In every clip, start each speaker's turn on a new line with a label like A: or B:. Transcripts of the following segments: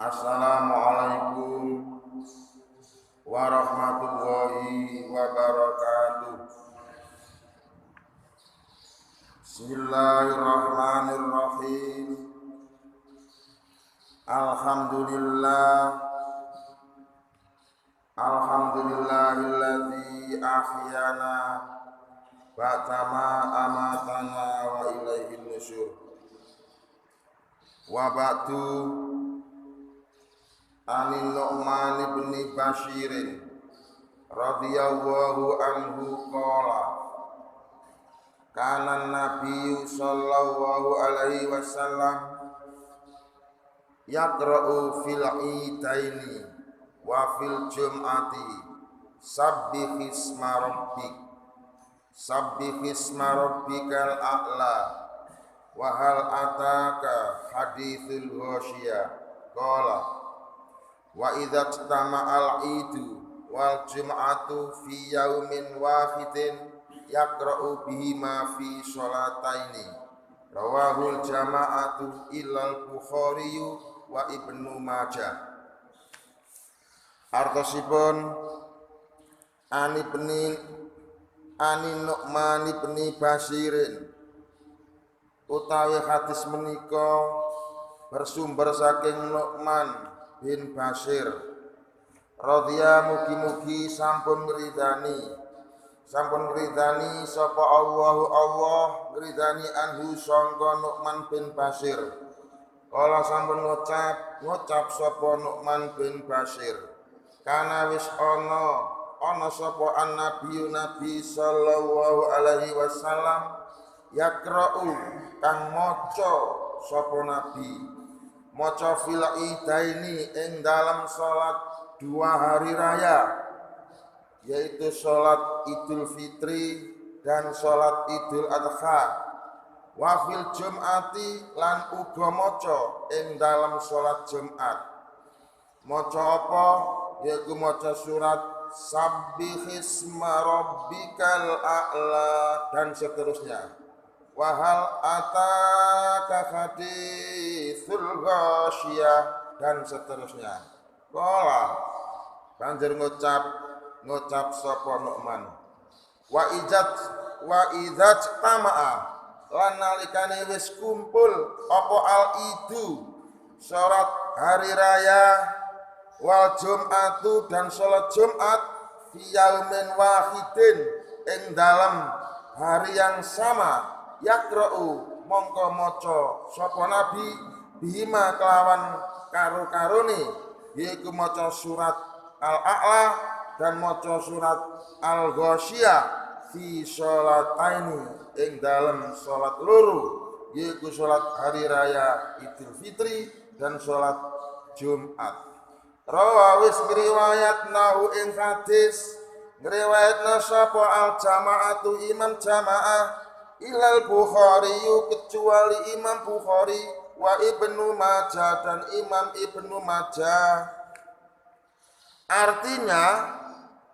A: Assalamualaikum warahmatullahi wabarakatuh. Bismillahirrahmanirrahim. Alhamdulillahilladzi ahyana ba'dama amatana wa ilaihin nusyur. Wa ba'du Anin Nu'man ibn Bashir radhiyallahu anhu qala kana Nabi sallallahu alaihi wasallam yaqra'u fil idaini wa fil jum'ati sabbihisma rabbikal a'la wa hal ataka hadithul ghasyiyah qala wa idza tama'al idu wal jum'atu fi yaumin wahidin yaqra'u bihima fi sholataini rawahul jama'atu illal Bukhari wa Ibnu Majah. Artosipun Ani Nu'man ibn Bashirin utawi hadis menika bersumber saking Nu'man bin Bashir mugi-mugi sampun ngridani sapa Allah ngridani anhu sangka Nu'man bin Bashir. Kala sampun ngucap sapa Nu'man bin Bashir, kana wis ana sapa nabi sallallahu alaihi wasallam yaqra'u kang maca sapa nabi maca fil idaini ing dalam salat dua hari raya, yaitu salat Idul Fitri dan salat Idul Adha. Wa fil jum'ati lan uga maca ing dalam salat Jumat. Maca apa? Yaiku maca surat Sabbihisma rabbikal a'la dan seterusnya. Wahal ataka hadithul ghasyiyah dan seterusnya. Kala banjur ngucap sapa Nu'man wa idzat tama'a lan nalikane wis kumpul apa al idu salat hari raya wal jum'atu dan salat Jumat fi yaumin wahidin ing dalam hari yang sama yaqra'u mongko maca sapa nabi bihima kelawan karo-karone yaiku maca surat al-a'la dan maca surat al-ghasyiyah fi sholataini ing dalam salat loro yaiku salat hari raya Idul Fitri dan salat Jumat. Rawawis ngriwayatnahu ing hadis ngriwayatna sapa al-jama'atu imam jamaah ilal Bukhari kecuali Imam Bukhari wa Ibnu Majah dan Imam Ibnu Majah. Artinya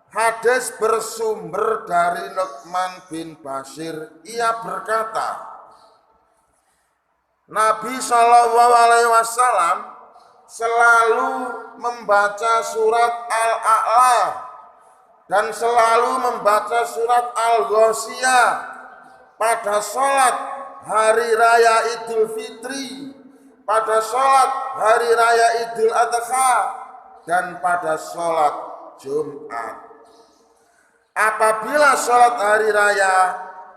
A: hadis bersumber dari Nu'man bin Bashir. Ia berkata, Nabi Shallallahu Alaihi Wasallam selalu membaca surat Al-A'la dan selalu membaca surat Al-Ghasyiyah pada sholat hari raya Idul Fitri, pada sholat hari raya Idul Adha, dan pada sholat Jumat. Apabila sholat hari raya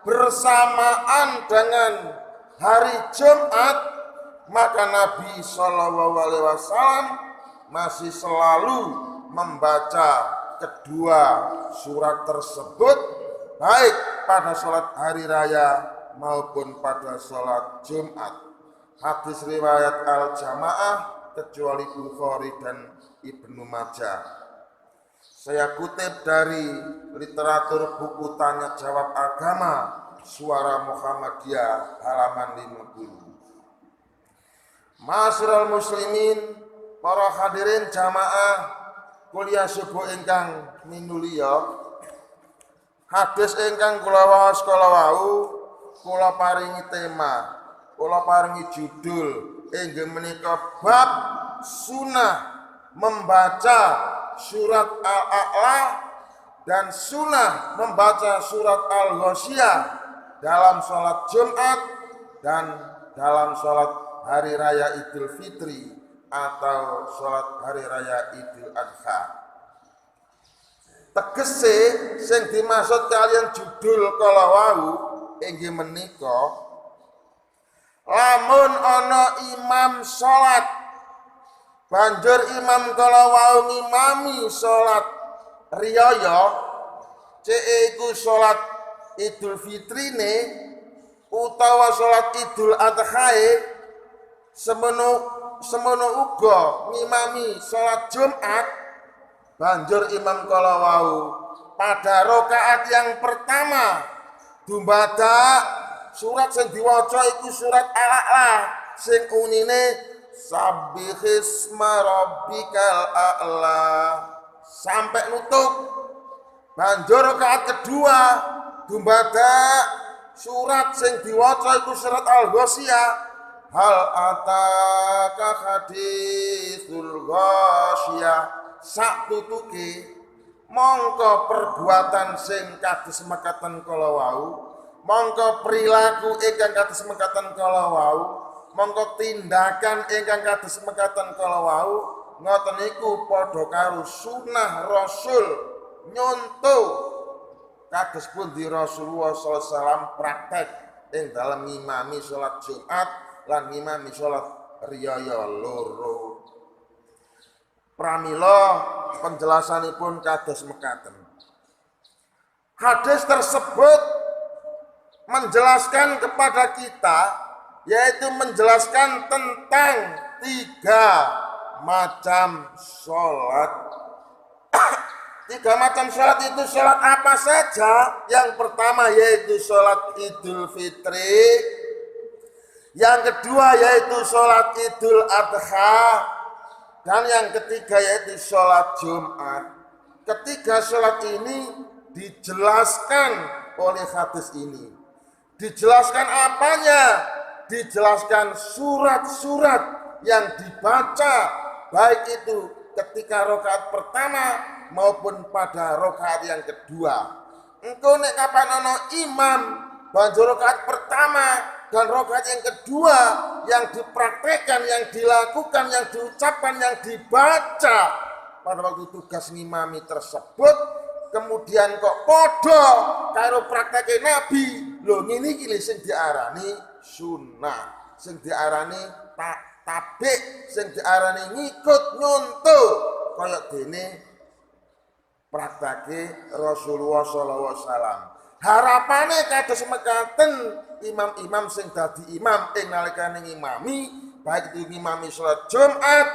A: bersamaan dengan hari Jumat, maka Nabi Shallallahu Alaihi Wasallam masih selalu membaca kedua surat tersebut, baik pada sholat hari raya maupun pada sholat Jumat. Hadis riwayat al-jamaah kecuali Bukhari dan Ibnu Majah. Saya kutip dari literatur buku tanya jawab agama Suara Muhammadiyah halaman 50. Ma'asyiral muslimin, para hadirin jamaah kuliah subuh ingkang minulya, hadis ingkang kula waos kala wau kula paringi tema, kula paringi judul inggih menika bab sunnah membaca surat Al-A'la dan sunnah membaca surat Al-Ghasyiyah dalam sholat Jumat dan dalam sholat hari raya Idul Fitri atau sholat hari raya Idul Adha. Tegese sing dimaksud kalian judul kala wau inggih menika lamun ana imam sholat banjur imam kala wau ngimami sholat riyaya cek iku sholat Idul Fitrine utawa sholat Idul Adhae semono uga ngimami sholat Jumat banjur imam kala wau pada rakaat yang pertama dumadak surat sing diwaca iku surat Al-A'la sing unine sabbihisma rabbikal a'la sampai nutup. Banjur rakaat kedua dumadak surat sing diwaca iku surat Al-Ghasyiyah hal ataka haditsul ghasyiyah sak tutuke mongko perbuatan sing kados mekaten kala wau mongko perilaku ingkang kados mekaten kala wau mongko tindakan ingkang kados mekaten kala wau ngoten niku padha karo sunah Rasul nyontoh kados pundi Rasulullah sallallahu alaihi wasallam praktek ing dalam ngimami salat Jumat lan ngimami salat riyaya loro. Pramila penjelasanipun kados mekaten. Hadis tersebut menjelaskan kepada kita yaitu menjelaskan tentang 3 macam sholat. 3 macam sholat itu sholat apa saja? Yang pertama yaitu sholat Idul Fitri, yang kedua yaitu sholat Idul Adha, dan yang ketiga yaitu sholat Jumat. Ketiga sholat ini dijelaskan oleh hadis ini. Dijelaskan apanya? Dijelaskan surat-surat yang dibaca baik itu ketika rakaat pertama maupun pada rakaat yang kedua. Engko nek kapan ana imam banjur rakaat pertama dan rakaat yang kedua yang dipraktekkan, yang dilakukan, yang diucapkan, yang dibaca pada waktu tugas ngimami tersebut kemudian kok podo karo prakteke Nabi. Lho ngene iki sing diarani sunnah, sing diarani tabik, sing diarani ngikut nyontoh kaya dene prakteke Rasulullah sallallahu alaihi wasallam. Harapane kados mekaten imam-imam sing dadi imam ing nalikane ngimami, baik itu ngimami salat Jumat,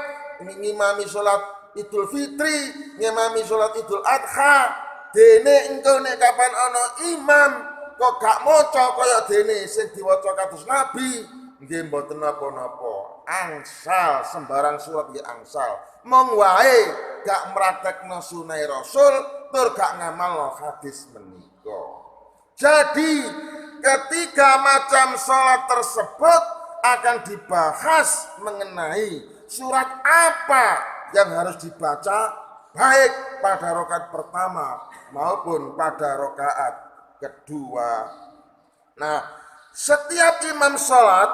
A: ngimami salat Idul Fitri, ngimami salat Idul Adha, dene engko nek kapan ana imam kok gak maca kaya dene sing diwaca kados Nabi, nggih mboten napa-napa. Angsal sembarang surat nggih angsal. Mong wae gak mraktekno sunah Rasul tur gak ngamalno hadis menika. Jadi ketiga macam sholat tersebut akan dibahas mengenai surat apa yang harus dibaca baik pada rakaat pertama maupun pada rakaat kedua. Nah, setiap imam sholat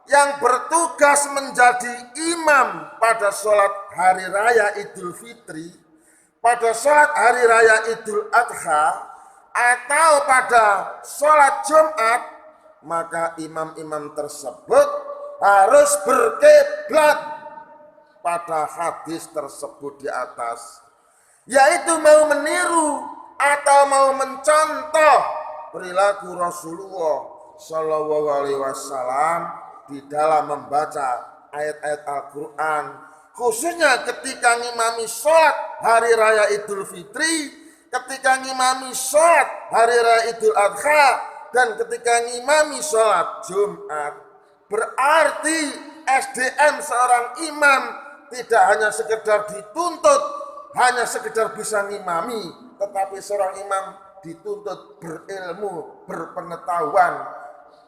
A: yang bertugas menjadi imam pada sholat hari raya Idul Fitri, pada sholat hari raya Idul Adha, atau pada sholat Jumat, maka imam-imam tersebut harus berkiblat pada hadis tersebut di atas, yaitu mau meniru atau mau mencontoh perilaku Rasulullah Shallallahu Alaihi Wasallam di dalam membaca ayat-ayat Al-Quran, khususnya ketika ngimami sholat hari raya Idul Fitri, ketika ngimami sholat hari raya Idul Adha, dan ketika ngimami sholat Jumat. Berarti SDM seorang imam tidak hanya sekedar dituntut hanya sekedar bisa ngimami, tetapi seorang imam dituntut berilmu, berpengetahuan,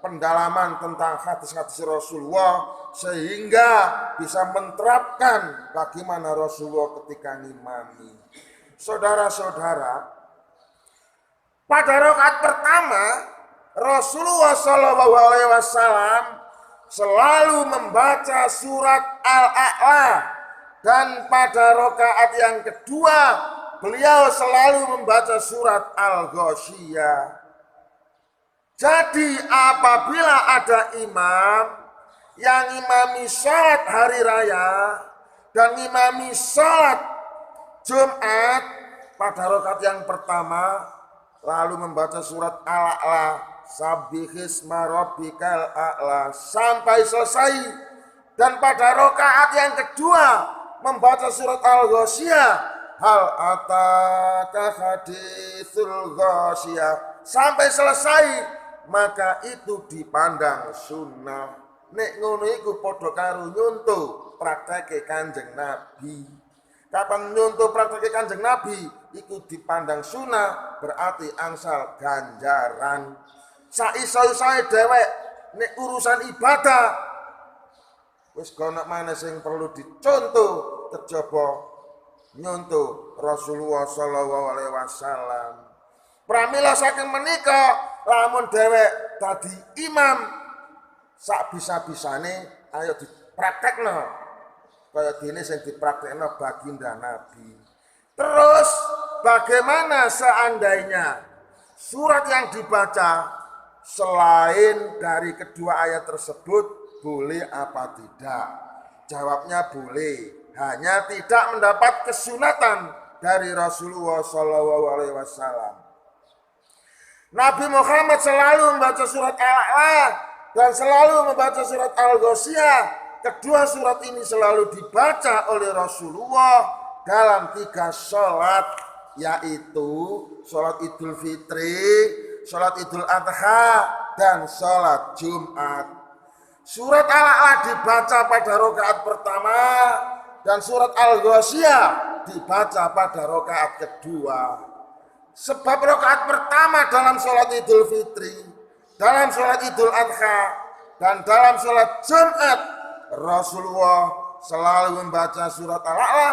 A: pendalaman tentang hadis-hadis Rasulullah sehingga bisa menerapkan bagaimana Rasulullah ketika ngimami. Saudara-saudara, pada rakaat pertama Rasulullah Shallallahu Alaihi Wasallam selalu membaca surat Al-A'la, dan pada rakaat yang kedua beliau selalu membaca surat Al-Ghasyiyah. Jadi apabila ada imam yang imami sholat hari raya dan imami sholat Jumat pada rakaat yang pertama lalu membaca surat Al-A'la, Sabbihisma rabbikal a'la sampai selesai, dan pada rakaat yang kedua membaca surat Al-Ghasyiyah, hal ataka haditsul ghasyiyah sampai selesai, maka itu dipandang sunnah. Nek ngono iku padha karo nyuntuh prakteke Kanjeng Nabi. Kapan nyuntuh prakteke Kanjeng Nabi iku dipandang sunnah, berarti angsal ganjaran. Saiso-isoe dhewek nek urusan ibadah wis kono maneh sing perlu dicontoh kejaba nyuntuh Rasulullah Shallallahu Alaihi Wasallam. Pramila saking menika lamun dhewek dadi imam sak bisa-bisane ayo dipraktekno kaya dene sing dipraktekno baginda Nabi. Terus bagaimana seandainya surat yang dibaca selain dari kedua ayat tersebut boleh apa tidak? Jawabnya boleh, hanya tidak mendapat kesunatan dari Rasulullah Shallallahu Alaihi Wasallam. Nabi Muhammad selalu membaca surat Al-A'la dan selalu membaca surat Al-Ghasyiyah. Kedua surat ini selalu dibaca oleh Rasulullah dalam 3 sholat, yaitu sholat Idul Fitri, sholat Idul Adha, dan sholat Jumat. Surat Al-A'la dibaca pada rakaat pertama dan surat Al-Ghasyiyah dibaca pada rakaat kedua. Sebab rakaat pertama dalam sholat Idul Fitri, dalam sholat Idul Adha, dan dalam sholat Jumat Rasulullah selalu membaca surat Al-A'la,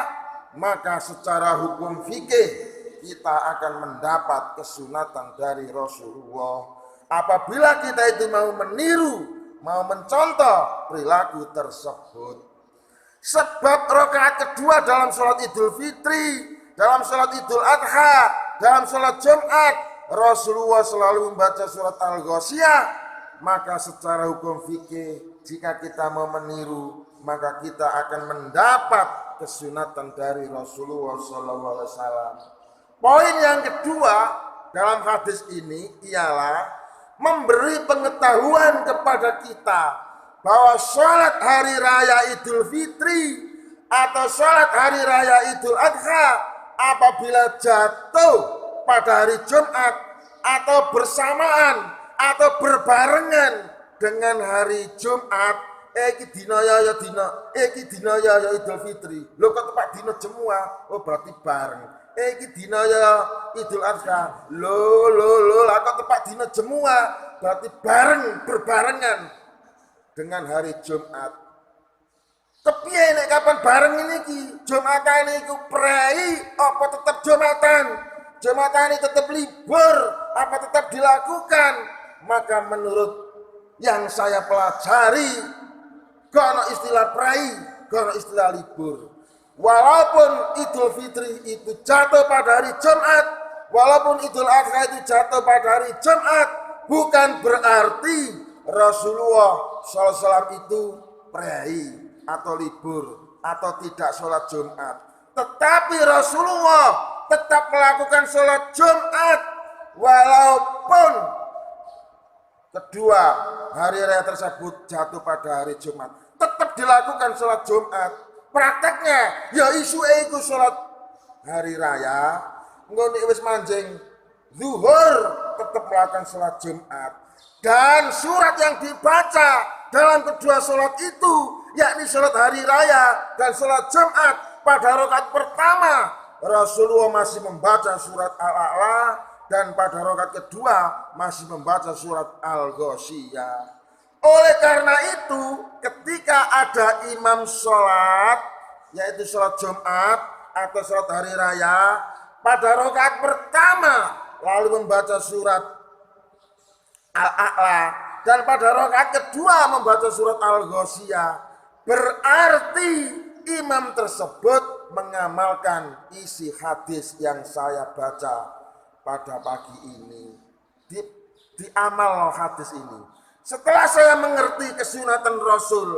A: maka secara hukum fikih kita akan mendapat kesunatan dari Rasulullah apabila kita itu mau meniru, mau mencontoh perilaku tersebut. Sebab rakaat kedua dalam sholat Idul Fitri, dalam sholat Idul Adha, dalam sholat Jumat Rasulullah selalu membaca surat Al-Ghasyiyah, maka secara hukum fikih jika kita mau meniru maka kita akan mendapat kesunatan dari Rasulullah SAW. Poin yang kedua dalam hadis ini ialah memberi pengetahuan kepada kita bahwa sholat hari raya Idul Fitri atau sholat hari raya Idul Adha apabila jatuh pada hari Jumat atau bersamaan atau berbarengan dengan hari Jumat, iki dina ya Idul Fitri. Lho kok tepak dina Jumuah? Oh berarti bareng. Iki dina ya Idul Adha. Lho lah kok tepak dina Jumuah? Berarti bareng, berbarengan dengan hari Jumat. Kepiye nek kapan bareng iki? Jumatan iku prei apa tetap Jumatan? Jumatan ini tetap libur apa tetap dilakukan? Maka menurut yang saya pelajari, kono istilah prei, kono istilah libur. Walaupun Idul Fitri itu jatuh pada hari Jumat, walaupun Idul Adha itu jatuh pada hari Jumat, bukan berarti Rasulullah SAW itu prei atau libur atau tidak sholat Jumat. Tetapi Rasulullah tetap melakukan sholat Jumat walaupun kedua hari raya tersebut jatuh pada hari Jumat. Tetap dilakukan sholat Jumat. Prakteknya ya isu iku sholat hari raya, ngono wis manjing zuhur tetap melakukan sholat Jumat. Dan surat yang dibaca dalam kedua sholat itu, yakni sholat hari raya dan sholat Jumat, pada rakaat pertama Rasulullah masih membaca surat Al-A'la dan pada rakaat kedua masih membaca surat Al-Ghasyiyah. Oleh karena itu, ketika ada imam sholat, yaitu sholat Jumat atau sholat hari raya, pada rakaat pertama lalu membaca surat Al-A'la dan pada rakaat kedua membaca surat Al-Ghasyiyah, berarti imam tersebut mengamalkan isi hadis yang saya baca pada pagi ini. Diamal hadis ini. Setelah saya mengerti kesunatan Rasul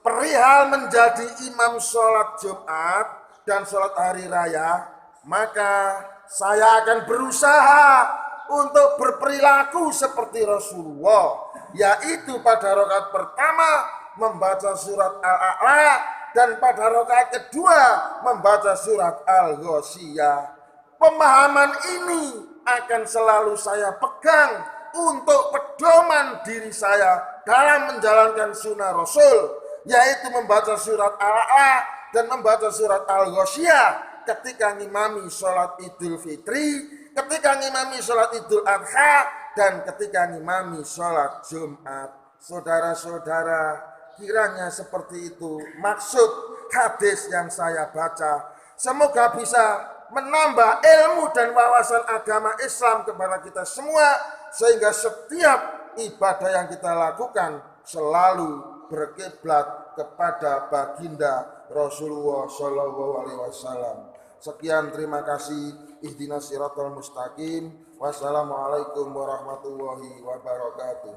A: perihal menjadi imam sholat Jumat dan sholat hari raya, maka saya akan berusaha untuk berperilaku seperti Rasulullah, yaitu pada rakaat pertama membaca surat Al-A'la dan pada rakaat kedua membaca surat Al-Ghasyiyah. Pemahaman ini akan selalu saya pegang untuk pedoman diri saya dalam menjalankan sunnah Rasul, yaitu membaca surat Al-A'la dan membaca surat Al-Ghasyiyah ketika ngimami sholat Idul Fitri, ketika ngimami sholat Idul Adha, dan ketika ngimami sholat Jumat. Saudara-saudara, kiranya seperti itu maksud hadis yang saya baca. Semoga bisa menambah ilmu dan wawasan agama Islam kepada kita semua, sehingga setiap ibadah yang kita lakukan selalu berkiblat kepada baginda Rasulullah Shallallahu Alaihi Wasallam. Sekian, terima kasih. Ihdinas siratal mustaqim. Wassalamualaikum warahmatullahi wabarakatuh.